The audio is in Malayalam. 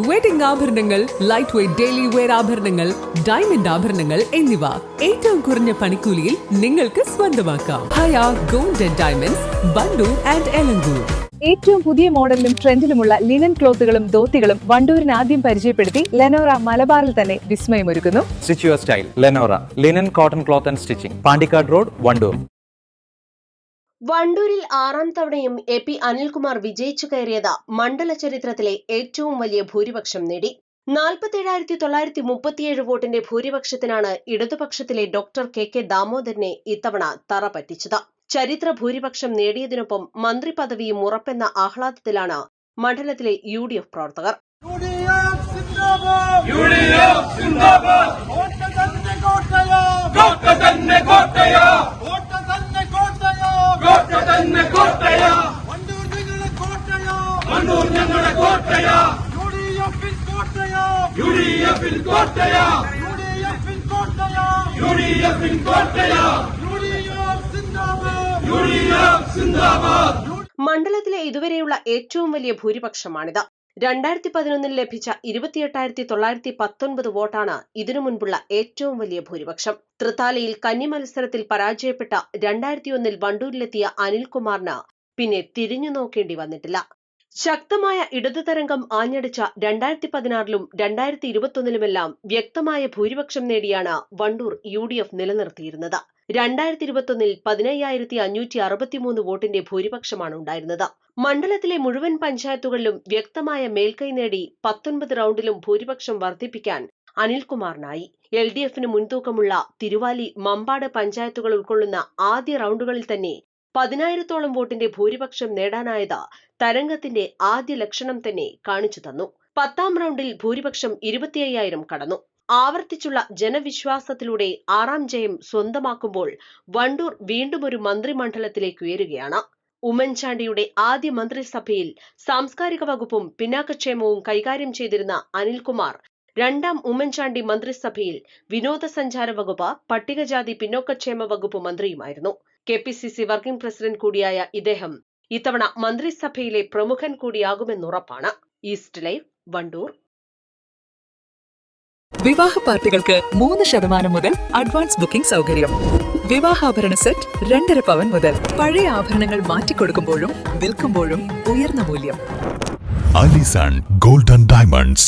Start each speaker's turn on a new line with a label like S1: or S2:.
S1: വെഡിംഗ് ആഭരണങ്ങൾ, ലൈറ്റ് വെയ്റ്റ് ഡെയിലി വെയർ ആഭരണങ്ങൾ, ഡയമണ്ട് ആഭരണങ്ങൾ എന്നിവ ഏറ്റവും കുറഞ്ഞ പണിക്കൂലിയിൽ നിങ്ങൾക്ക് സ്വന്തമാക്കാം. Haya gold and diamonds, Wandoor and Elankur.
S2: ഏറ്റവും പുതിയ മോഡലിലും ട്രെൻഡിലുമുള്ള ലിനൻ ക്ലോത്തുകളും ധോത്തികളും വണ്ടൂരിന് ആദ്യം പരിചയപ്പെടുത്തി ലെനോറ മലബാറിൽ തന്നെ വിസ്മയമൊരുക്കുന്നു.
S3: Stitch your style Lenora linen cotton cloth and stitching, Pandikkad road, Wandoor.
S4: വണ്ടൂരിൽ 6ാം തവണയും എ.പി. അനിൽകുമാർ വിജയിച്ചു കയറിയത് മണ്ഡല ചരിത്രത്തിലെ ഏറ്റവും വലിയ ഭൂരിപക്ഷം നേടി. 47,937 വോട്ടിന്റെ ഭൂരിപക്ഷത്തിനാണ് ഇടതുപക്ഷത്തിലെ ഡോക്ടർ കെ ദാമോദരനെ ഇത്തവണ തറ പറ്റിച്ചത്. ചരിത്ര ഭൂരിപക്ഷം നേടിയതിനൊപ്പം മന്ത്രി പദവിയും ഉറപ്പെന്ന ആഹ്ലാദത്തിലാണ് മണ്ഡലത്തിലെ UDF പ്രവർത്തകർ. മണ്ഡലത്തിലെ ഇതുവരെയുള്ള ഏറ്റവും വലിയ ഭൂരിപക്ഷമാണിത്. 2011 ലഭിച്ച 28,919 വോട്ടാണ് ഇതിനു മുൻപുള്ള ഏറ്റവും വലിയ ഭൂരിപക്ഷം. തൃത്താലയിൽ കന്നി മത്സരത്തിൽ പരാജയപ്പെട്ട 2001 വണ്ടൂരിലെത്തിയ അനിൽകുമാറിന് പിന്നെ തിരിഞ്ഞു നോക്കേണ്ടി വന്നിട്ടില്ല. ശക്തമായ ഇടതുതരംഗം ആഞ്ഞടിച്ച 2016 2021 വ്യക്തമായ ഭൂരിപക്ഷം നേടിയാണ് വണ്ടൂർ UDF നിലനിർത്തിയിരുന്നത്. 2021 15,563 വോട്ടിന്റെ ഭൂരിപക്ഷമാണ് ഉണ്ടായിരുന്നത്. മണ്ഡലത്തിലെ മുഴുവൻ പഞ്ചായത്തുകളിലും വ്യക്തമായ മേൽക്കൈ നേടി 19 റൌണ്ടിലും ഭൂരിപക്ഷം വർദ്ധിപ്പിക്കാൻ അനിൽകുമാറിനായി. LDFന് മുൻതൂക്കമുള്ള തിരുവാലി, മമ്പാട് പഞ്ചായത്തുകൾ ഉൾക്കൊള്ളുന്ന ആദ്യ റൌണ്ടുകളിൽ തന്നെ 10,000-ഓളം വോട്ടിന്റെ ഭൂരിപക്ഷം നേടാനായത് തരംഗത്തിന്റെ ആദ്യ ലക്ഷണം തന്നെ കാണിച്ചു തന്നു. 10ാം റൌണ്ടിൽ ഭൂരിപക്ഷം 25,000 കടന്നു. ആവർത്തിച്ചുള്ള ജനവിശ്വാസത്തിലൂടെ 6ാം ജയം സ്വന്തമാക്കുമ്പോൾ വണ്ടൂർ വീണ്ടും ഒരു മന്ത്രിമണ്ഡലത്തിലേക്ക് ഉയരുകയാണ്. ഉമ്മൻചാണ്ടിയുടെ ആദ്യ മന്ത്രിസഭയിൽ സാംസ്കാരിക വകുപ്പും പിന്നാക്കക്ഷേമവും കൈകാര്യം ചെയ്തിരുന്ന അനിൽകുമാർ 2ാം ഉമ്മൻചാണ്ടി മന്ത്രിസഭയിൽ വിനോദസഞ്ചാര വകുപ്പ്, പട്ടികജാതി പിന്നോക്കക്ഷേമ വകുപ്പ് മന്ത്രിയുമായിരുന്നു. KPCC വർക്കിംഗ് പ്രസിഡന്റ് കൂടിയായ ഇദ്ദേഹം ഇത്തവണ മന്ത്രിസഭയിലെ പ്രമുഖൻ കൂടിയാകുമെന്നുറപ്പാണ്. East live, Wandoor.
S5: വിവാഹ പാർട്ടികൾക്ക് 3% മുതൽ അഡ്വാൻസ് ബുക്കിംഗ് സൗകര്യം. വിവാഹാഭരണ സെറ്റ് 2.5 പവൻ മുതൽ. പഴയ ആഭരണങ്ങൾ മാറ്റിക്കൊടുക്കുമ്പോഴും വിൽക്കുമ്പോഴും ഉയർന്ന മൂല്യം.
S6: Allison gold and diamonds,